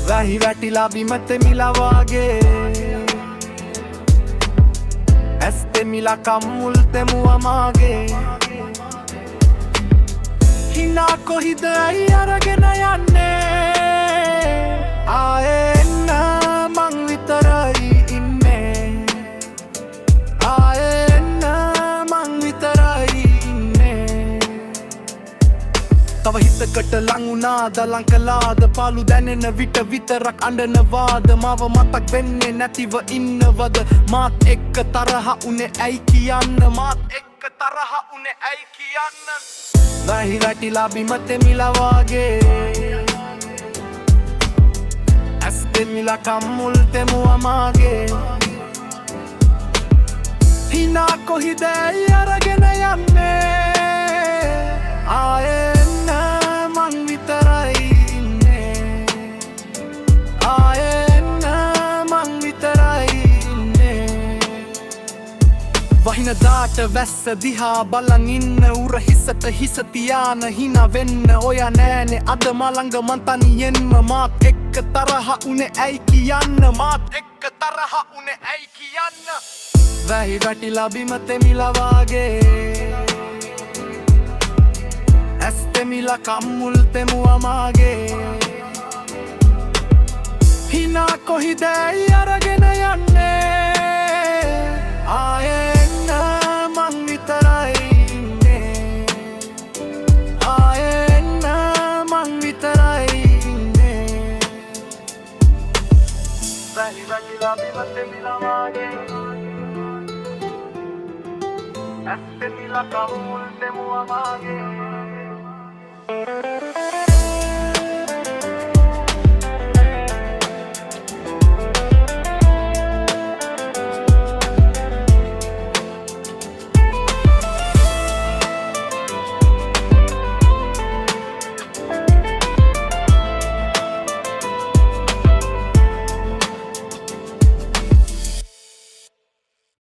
වැහි වැටිලා බිමත මිලවාගේ ඇස් දෙමිලා කම්මුල් තෙමුවා මාගේ හිනා කොහිද ඇයි අරගෙන යන්නේ ආයේ එන්න මං විතරයි ඉන්නේ ආයේ එන්න මං විතරයි ඉන්නේ තව හිතකට ලං වුණාද ලං කළාද පාලු දැනෙන විට විතරක් අඬනවාද මාව මතක් වෙන්නේ නැතිව ඉන්නවද මාත් එක්ක තරහ උනේ ඇයි කියන්න මාත් එක්ක තරහ උනේ ඇයි කියන්න වැහි වැටිලා බිමත මිලවාගේ ඇස් දෙමිලා කම්මුල් තෙමුවා මාගේ හිනා කොහිද ඇයි අරගෙන යන්නේ ආයේ එන්න මං විතරයි ඉන්නේ ආයේ එන්න මං විතරයි ඉන්නේ වහින දාට වැස්ස දිහා බලන් ඉන්න උර හිසට හිස තියාන හිනා වෙන්න ඔයා නෑනේ අද මලංග මං තනියෙන්ම මාත් එක්ක තරහ උනේ ඇයි කියන්න මාත් එක්ක තරහ උනේ ඇයි කියන්න වැහි වැටිලා බිමත මිලවාගේ ඇස් දෙමිලා කම්මුල් තෙමුවා මාගේ හිනා කොහිද ඇයි අරගෙන යන්නේ ආයේ එන්න මං විතරයි ඉන්නේ ආයේ එන්න මං විතරයි ඉන්නේ වැහි වැටිලා බිමත මිලවාගේ ඇස් දෙමිලා කම්මුල් තෙමුවා මාගේ